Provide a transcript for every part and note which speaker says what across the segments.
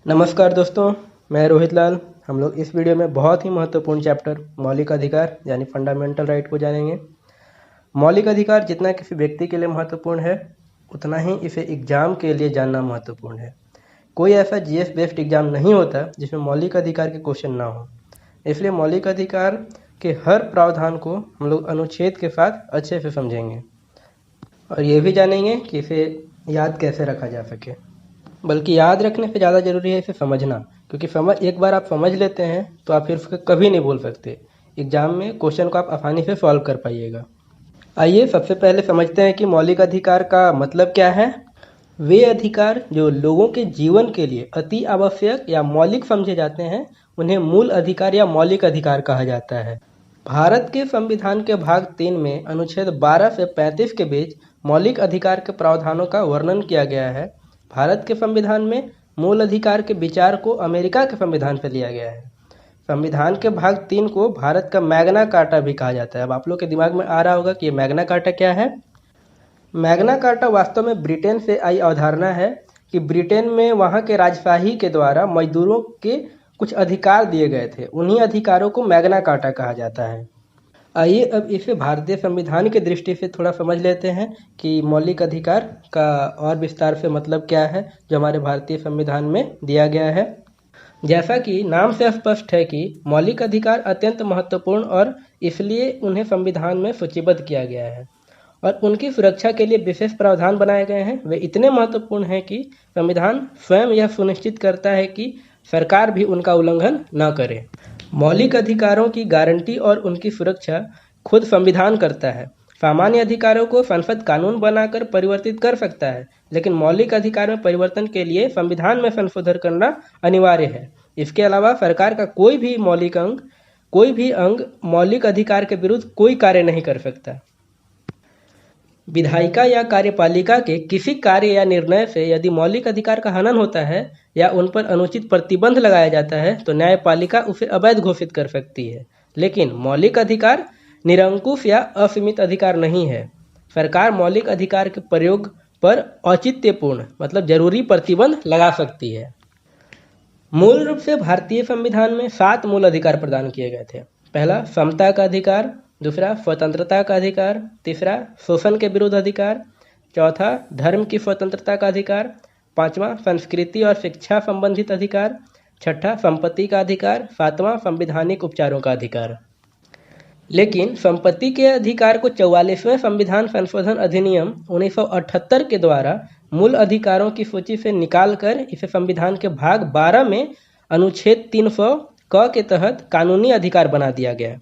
Speaker 1: नमस्कार दोस्तों, मैं रोहित लाल। हम लोग इस वीडियो में बहुत ही महत्वपूर्ण चैप्टर मौलिक अधिकार यानी फंडामेंटल राइट को जानेंगे। मौलिक अधिकार जितना किसी व्यक्ति के लिए महत्वपूर्ण है, उतना ही इसे एग्जाम के लिए जानना महत्वपूर्ण है। कोई ऐसा जीएस बेस्ड एग्जाम नहीं होता जिसमें मौलिक अधिकार के क्वेश्चन ना हो। इसलिए मौलिक अधिकार के हर प्रावधान को हम लोग अनुच्छेद के साथ अच्छे से समझेंगे और ये भी जानेंगे कि इसे याद कैसे रखा जा सके। बल्कि याद रखने से ज़्यादा ज़रूरी है इसे समझना, क्योंकि एक बार आप समझ लेते हैं तो आप फिर उसको कभी नहीं भूल सकते। एग्जाम में क्वेश्चन को आप आसानी से सॉल्व कर पाइएगा। आइए सबसे पहले समझते हैं कि मौलिक अधिकार का मतलब क्या है। वे अधिकार जो लोगों के जीवन के लिए अति आवश्यक या मौलिक समझे जाते हैं, उन्हें मूल अधिकार या मौलिक अधिकार कहा जाता है। भारत के संविधान के भाग 3 में अनुच्छेद 12 से 35 के बीच मौलिक अधिकार के प्रावधानों का वर्णन किया गया है। भारत के संविधान में मूल अधिकार के विचार को अमेरिका के संविधान से लिया गया है। संविधान के भाग 3 को भारत का मैग्ना कार्टा भी कहा जाता है। अब आप लोग के दिमाग में आ रहा होगा कि ये मैग्ना कार्टा क्या है। मैग्ना कार्टा वास्तव में ब्रिटेन से आई अवधारणा है कि ब्रिटेन में वहाँ के राजशाही के द्वारा मजदूरों के कुछ अधिकार दिए गए थे। उन्हीं अधिकारों को मैग्ना कार्टा कहा जाता है। आइए अब इसे भारतीय संविधान की दृष्टि से थोड़ा समझ लेते हैं कि मौलिक अधिकार का और विस्तार से मतलब क्या है जो हमारे भारतीय संविधान में दिया गया है। जैसा कि नाम से स्पष्ट है कि मौलिक अधिकार अत्यंत महत्वपूर्ण और इसलिए उन्हें संविधान में सूचीबद्ध किया गया है और उनकी सुरक्षा के लिए विशेष प्रावधान बनाए गए हैं। वे इतने महत्वपूर्ण हैं कि संविधान स्वयं यह सुनिश्चित करता है कि सरकार भी उनका उल्लंघन न करे। मौलिक अधिकारों की गारंटी और उनकी सुरक्षा खुद संविधान करता है। सामान्य अधिकारों को संसद कानून बनाकर परिवर्तित कर सकता है, लेकिन मौलिक अधिकार में परिवर्तन के लिए संविधान में संशोधन करना अनिवार्य है। इसके अलावा सरकार का कोई भी अंग मौलिक अधिकार के विरुद्ध कोई कार्य नहीं कर सकता। विधायिका या कार्यपालिका के किसी कार्य या निर्णय से यदि मौलिक अधिकार का हनन होता है या उन पर अनुचित प्रतिबंध लगाया जाता है तो न्यायपालिका उसे अवैध घोषित कर सकती है। लेकिन मौलिक अधिकार निरंकुश या असीमित अधिकार नहीं है। सरकार मौलिक अधिकार के प्रयोग पर औचित्यपूर्ण मतलब जरूरी प्रतिबंध लगा सकती है। मूल रूप से भारतीय संविधान में 7 मूल अधिकार प्रदान किए गए थे। पहला समता का अधिकार, दूसरा स्वतंत्रता का अधिकार, तीसरा शोषण के विरुद्ध अधिकार, चौथा धर्म की स्वतंत्रता का अधिकार, पांचवा संस्कृति और शिक्षा संबंधित अधिकार, छठा संपत्ति का अधिकार, सातवां संवैधानिक उपचारों का अधिकार। लेकिन संपत्ति के अधिकार को 44वें संविधान संशोधन अधिनियम 1978 के द्वारा मूल अधिकारों की सूची से निकालकर इसे संविधान के भाग 12 में अनुच्छेद 300 क के तहत कानूनी अधिकार बना दिया गया।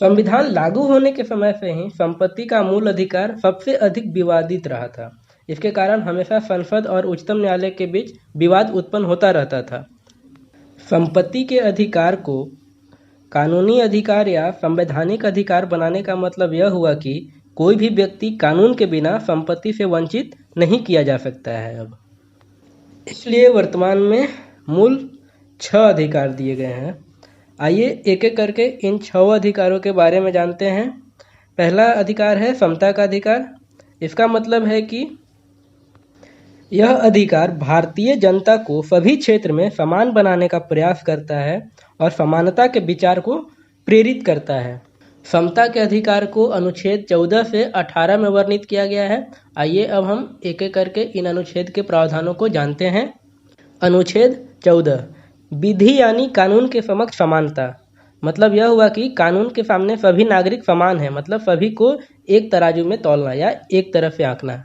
Speaker 1: संविधान लागू होने के समय से ही संपत्ति का मूल अधिकार सबसे अधिक विवादित रहा था। इसके कारण हमेशा संसद और उच्चतम न्यायालय के बीच विवाद उत्पन्न होता रहता था। संपत्ति के अधिकार को कानूनी अधिकार या संवैधानिक अधिकार बनाने का मतलब यह हुआ कि कोई भी व्यक्ति कानून के बिना संपत्ति से वंचित नहीं किया जा सकता है। अब इसलिए वर्तमान में मूल 6 अधिकार दिए गए हैं। आइए एक एक करके इन 6 अधिकारों के बारे में जानते हैं। पहला अधिकार है समता का अधिकार। इसका मतलब है कि यह अधिकार भारतीय जनता को सभी क्षेत्र में समान बनाने का प्रयास करता है और समानता के विचार को प्रेरित करता है। समता के अधिकार को अनुच्छेद 14 से 18 में वर्णित किया गया है। आइए अब हम एक एक करके इन अनुच्छेद के प्रावधानों को जानते हैं। अनुच्छेद 14 विधि यानी कानून के समक्ष समानता। मतलब यह हुआ कि कानून के सामने सभी नागरिक समान है, मतलब सभी को एक तराजू में तौलना या एक तरफ से आंकना।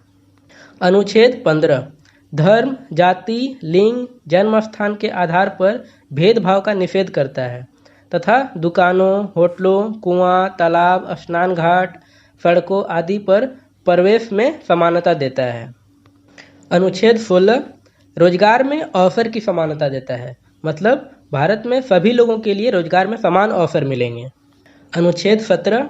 Speaker 1: अनुच्छेद 15 धर्म, जाति, लिंग, जन्म स्थान के आधार पर भेदभाव का निषेध करता है तथा दुकानों, होटलों, कुआं, तालाब, स्नान घाट, सड़कों आदि पर प्रवेश में समानता देता है। अनुच्छेद 16 रोजगार में अवसर की समानता देता है, मतलब भारत में सभी लोगों के लिए रोजगार में समान अवसर मिलेंगे। अनुच्छेद 17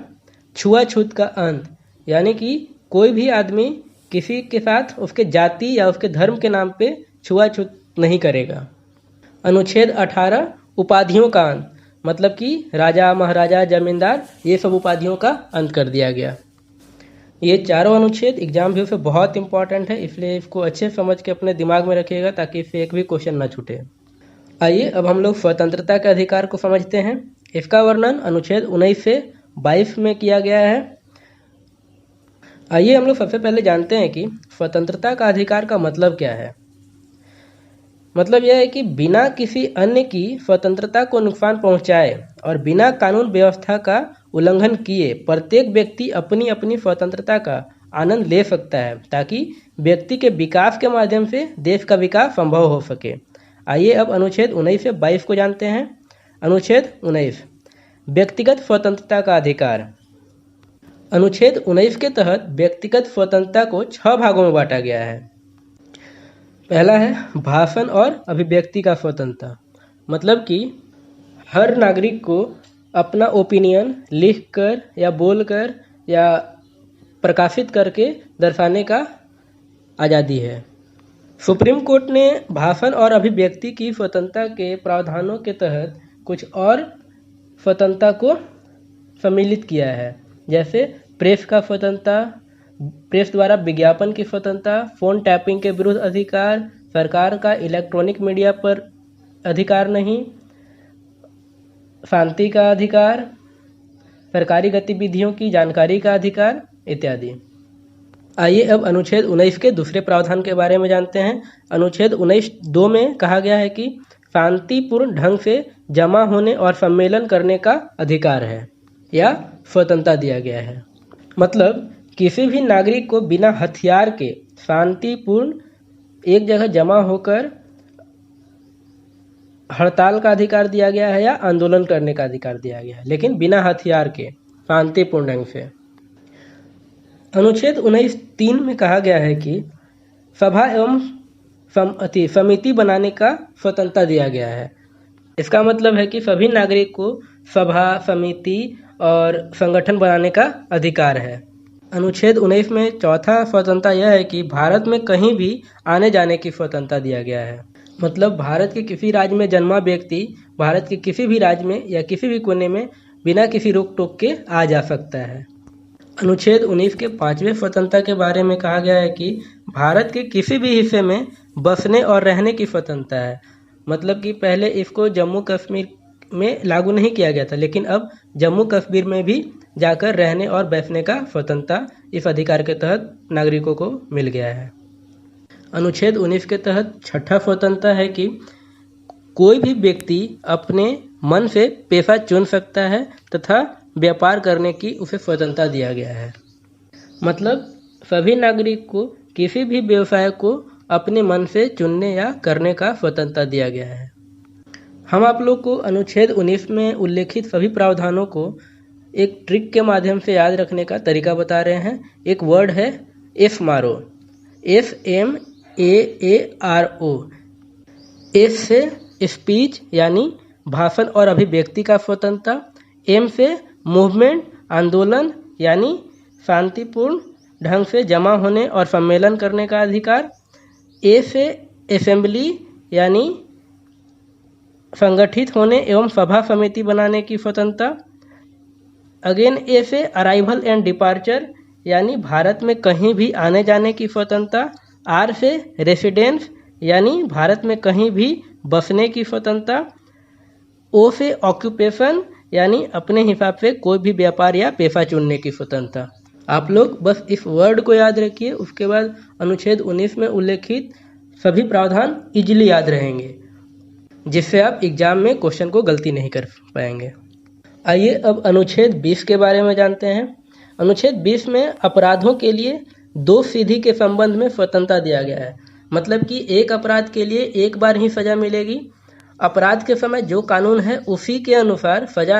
Speaker 1: छुआछूत का अंत, यानी कि कोई भी आदमी किसी के साथ उसके जाति या उसके धर्म के नाम पे छुआछूत नहीं करेगा। अनुच्छेद 18 उपाधियों का अंत, मतलब कि राजा, महाराजा, जमींदार ये सब उपाधियों का अंत कर दिया गया। ये चारों अनुच्छेद एग्जाम व्यू से बहुत इंपॉर्टेंट है, इसलिए इसको अच्छे समझ के अपने दिमाग में रखिएगा ताकि इससे एक भी क्वेश्चन ना छूटे। आइए अब हम लोग स्वतंत्रता के अधिकार को समझते हैं। इसका वर्णन अनुच्छेद 19 से 22 में किया गया है। आइए हम लोग सबसे पहले जानते हैं कि स्वतंत्रता का अधिकार का मतलब क्या है। मतलब यह है कि बिना किसी अन्य की स्वतंत्रता को नुकसान पहुंचाए और बिना कानून व्यवस्था का उल्लंघन किए प्रत्येक व्यक्ति अपनी अपनी स्वतंत्रता का आनंद ले सकता है, ताकि व्यक्ति के विकास के माध्यम से देश का विकास संभव हो सके। आइए अब अनुच्छेद 19 से 22 को जानते हैं। अनुच्छेद 19 व्यक्तिगत स्वतंत्रता का अधिकार। अनुच्छेद 19 के तहत व्यक्तिगत स्वतंत्रता को 6 भागों में बांटा गया है। पहला है भाषण और अभिव्यक्ति का स्वतंत्रता। मतलब कि हर नागरिक को अपना ओपिनियन लिखकर या बोलकर या प्रकाशित करके दर्शाने का आज़ादी है। सुप्रीम कोर्ट ने भाषण और अभिव्यक्ति की स्वतंत्रता के प्रावधानों के तहत कुछ और स्वतंत्रता को सम्मिलित किया है, जैसे प्रेस का स्वतंत्रता, प्रेस द्वारा विज्ञापन की स्वतंत्रता, फोन टैपिंग के विरुद्ध अधिकार, सरकार का इलेक्ट्रॉनिक मीडिया पर अधिकार नहीं, शांति का अधिकार, सरकारी गतिविधियों की जानकारी का अधिकार इत्यादि। आइए अब अनुच्छेद 19 के दूसरे प्रावधान के बारे में जानते हैं। अनुच्छेद 19(2) में कहा गया है कि शांतिपूर्ण ढंग से जमा होने और सम्मेलन करने का अधिकार है या स्वतंत्रता दिया गया है। मतलब किसी भी नागरिक को बिना हथियार के शांतिपूर्ण एक जगह जमा होकर हड़ताल का अधिकार दिया गया है या आंदोलन करने का अधिकार दिया गया है, लेकिन बिना हथियार के शांतिपूर्ण ढंग से। अनुच्छेद 19(3) में कहा गया है कि सभा एवं समिति बनाने का स्वतंत्रता दिया गया है। इसका मतलब है कि सभी नागरिक को सभा, समिति और संगठन बनाने का अधिकार है। अनुच्छेद 19 में चौथा स्वतंत्रता यह है कि भारत में कहीं भी आने जाने की स्वतंत्रता दिया गया है। मतलब भारत के किसी राज्य में जन्मा व्यक्ति भारत के किसी भी राज्य में या किसी भी कोने में बिना किसी रोक टोक के आ जा सकता है। अनुच्छेद 19 के 5वें स्वतंत्रता के बारे में कहा गया है कि भारत के किसी भी हिस्से में बसने और रहने की स्वतंत्रता है। मतलब कि पहले इसको जम्मू कश्मीर में लागू नहीं किया गया था, लेकिन अब जम्मू कश्मीर में भी जाकर रहने और बैठने का स्वतंत्रता इस अधिकार के तहत नागरिकों को मिल गया है। अनुच्छेद 19 के तहत छठा स्वतंत्रता है कि कोई भी व्यक्ति अपने मन से पेशा चुन सकता है तथा व्यापार करने की उसे स्वतंत्रता दिया गया है। मतलब सभी नागरिक को किसी भी व्यवसाय को अपने मन से चुनने या करने का स्वतंत्रता दिया गया है। हम आप लोग को अनुच्छेद 19 में उल्लेखित सभी प्रावधानों को एक ट्रिक के माध्यम से याद रखने का तरीका बता रहे हैं। एक वर्ड है SMARO, SMAARO। एस से स्पीच यानी भाषण और अभिव्यक्ति का स्वतंत्रता, M से मूवमेंट आंदोलन यानी शांतिपूर्ण ढंग से जमा होने और सम्मेलन करने का अधिकार, A से असेंबली यानी संगठित होने एवं सभा समिति बनाने की स्वतंत्रता, अगेन A से अराइवल एंड डिपार्चर यानी भारत में कहीं भी आने जाने की स्वतंत्रता, R से रेसिडेंस यानी भारत में कहीं भी बसने की स्वतंत्रता, O से ऑक्यूपेशन यानी अपने हिसाब से कोई भी व्यापार या पेशा चुनने की स्वतंत्रता। आप लोग बस इस वर्ड को याद रखिए, उसके बाद अनुच्छेद 19 में उल्लेखित सभी प्रावधान इजीली याद रहेंगे, जिससे आप एग्जाम में क्वेश्चन को गलती नहीं कर पाएंगे। आइए अब अनुच्छेद 20 के बारे में जानते हैं। अनुच्छेद 20 में अपराधों के लिए 2 सीधी के संबंध में स्वतंत्रता दिया गया है। मतलब कि एक अपराध के लिए एक बार ही सजा मिलेगी। अपराध के समय जो कानून है उसी के अनुसार सजा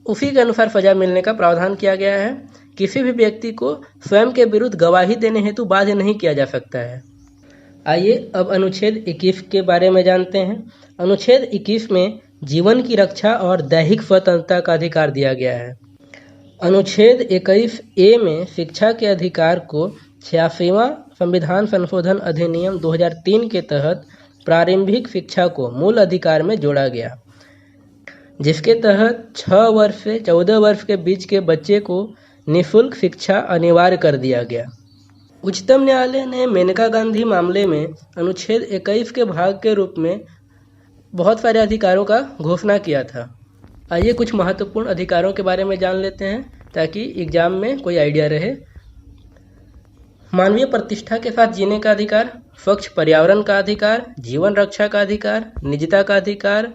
Speaker 1: उसी के अनुसार सजा मिलने का प्रावधान किया गया है। किसी भी व्यक्ति को स्वयं के विरुद्ध गवाही देने हेतु बाध्य नहीं किया जा सकता है। आइए अब अनुच्छेद 21 के बारे में जानते हैं। अनुच्छेद 21 में जीवन की रक्षा और दैहिक स्वतंत्रता का अधिकार दिया गया है। अनुच्छेद 21A में शिक्षा के अधिकार को 86वां संविधान संशोधन अधिनियम 2003 के तहत प्रारंभिक शिक्षा को मूल अधिकार में जोड़ा गया, जिसके तहत 6 वर्ष से 14 वर्ष के बीच के बच्चे को निःशुल्क शिक्षा अनिवार्य कर दिया गया। उच्चतम न्यायालय ने मेनका गांधी मामले में अनुच्छेद 21 के भाग के रूप में बहुत सारे अधिकारों का घोषणा किया था। आइए कुछ महत्वपूर्ण अधिकारों के बारे में जान लेते हैं ताकि एग्जाम में कोई आइडिया रहे। मानवीय प्रतिष्ठा के साथ जीने का अधिकार, स्वच्छ पर्यावरण का अधिकार, जीवन रक्षा का अधिकार, निजता का अधिकार,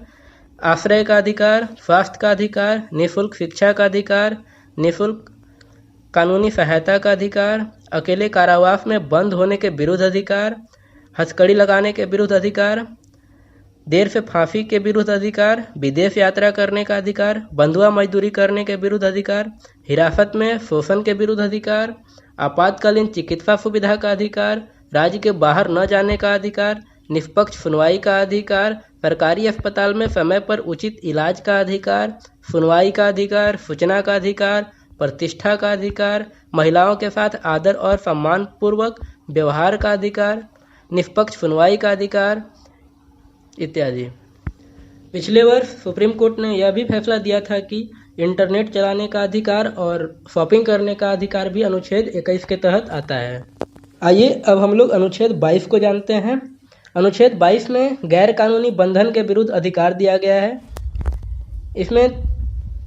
Speaker 1: आश्रय का अधिकार, स्वास्थ्य का अधिकार, निःशुल्क शिक्षा का अधिकार, निःशुल्क कानूनी सहायता का अधिकार, अकेले कारावास में बंद होने के विरुद्ध अधिकार, हथकड़ी लगाने के विरुद्ध अधिकार, देर से फांसी के विरुद्ध अधिकार, विदेश यात्रा करने का अधिकार, बंधुआ मजदूरी करने के विरुद्ध अधिकार, हिरासत में शोषण के विरुद्ध अधिकार, आपातकालीन चिकित्सा सुविधा का अधिकार, राज्य के बाहर न जाने का अधिकार, निष्पक्ष सुनवाई का अधिकार, सरकारी अस्पताल में समय पर उचित इलाज का अधिकार, सुनवाई का अधिकार, सूचना का अधिकार, प्रतिष्ठा का अधिकार, महिलाओं के साथ आदर और सम्मान पूर्वक व्यवहार का अधिकार, निष्पक्ष सुनवाई का अधिकार इत्यादि। पिछले वर्ष सुप्रीम कोर्ट ने यह भी फैसला दिया था कि इंटरनेट चलाने का अधिकार और शॉपिंग करने का अधिकार भी अनुच्छेद 21 के तहत आता है। आइए अब हम लोग अनुच्छेद 22 को जानते हैं। अनुच्छेद 22 में गैर कानूनी बंधन के विरुद्ध अधिकार दिया गया है। इसमें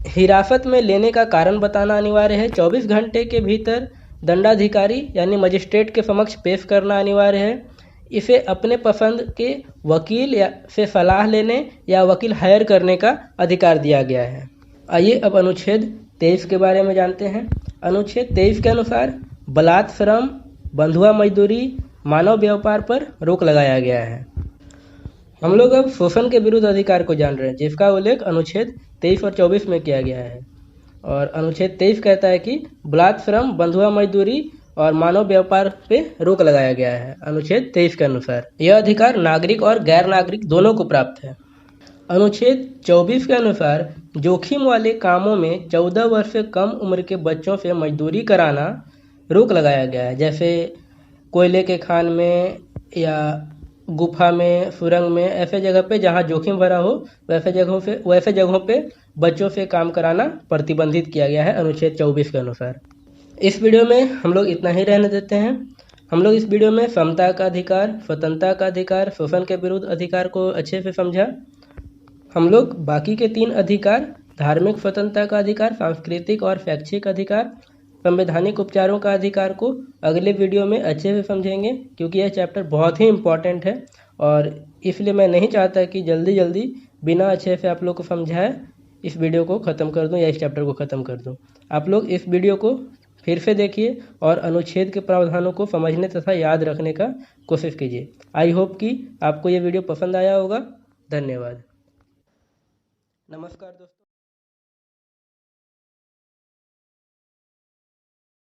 Speaker 1: हिरासत में लेने का कारण बताना अनिवार्य है। 24 घंटे के भीतर दंडाधिकारी यानी मजिस्ट्रेट के समक्ष पेश करना अनिवार्य है। इसे अपने पसंद के वकील से सलाह लेने या वकील हायर करने का अधिकार दिया गया है। आइए अब अनुच्छेद 23 के बारे में जानते हैं। अनुच्छेद 23 के अनुसार बलात् श्रम, बंधुआ मजदूरी, मानव व्यापार पर रोक लगाया गया है। हम लोग अब शोषण के विरुद्ध अधिकार को जान रहे हैं, जिसका उल्लेख अनुच्छेद 23 और 24 में किया गया है। और अनुच्छेद 23 कहता है कि बलात् श्रम, बंधुआ मजदूरी और मानव व्यापार पे रोक लगाया गया है। अनुच्छेद 23 के अनुसार यह अधिकार नागरिक और गैर नागरिक दोनों को प्राप्त है। अनुच्छेद 24 के अनुसार जोखिम वाले कामों में 14 वर्ष से कम उम्र के बच्चों से मजदूरी कराना रोक लगाया गया है, जैसे कोयले के खान में या गुफा में, सुरंग में, ऐसे जगह पे जहाँ जोखिम भरा हो वैसे जगहों पे बच्चों से काम कराना प्रतिबंधित किया गया है अनुच्छेद 24 के अनुसार। इस वीडियो में हम लोग इतना ही रहने देते हैं। हम लोग इस वीडियो में समता का अधिकार, स्वतंत्रता का अधिकार, शोषण के विरुद्ध अधिकार को अच्छे से समझा। हम लोग बाकी के 3 अधिकार, धार्मिक स्वतंत्रता का अधिकार, सांस्कृतिक और शैक्षिक अधिकार, संवैधानिक उपचारों का अधिकार को अगले वीडियो में अच्छे से समझेंगे, क्योंकि यह चैप्टर बहुत ही इम्पॉर्टेंट है और इसलिए मैं नहीं चाहता कि जल्दी बिना अच्छे से आप लोग को समझाए इस वीडियो को ख़त्म कर दूं या इस चैप्टर को ख़त्म कर दूं। आप लोग इस वीडियो को फिर से देखिए और अनुच्छेद के प्रावधानों को समझने तथा याद रखने का कोशिश कीजिए। आई होप कि आपको ये वीडियो पसंद आया होगा। धन्यवाद। नमस्कार दोस्तों।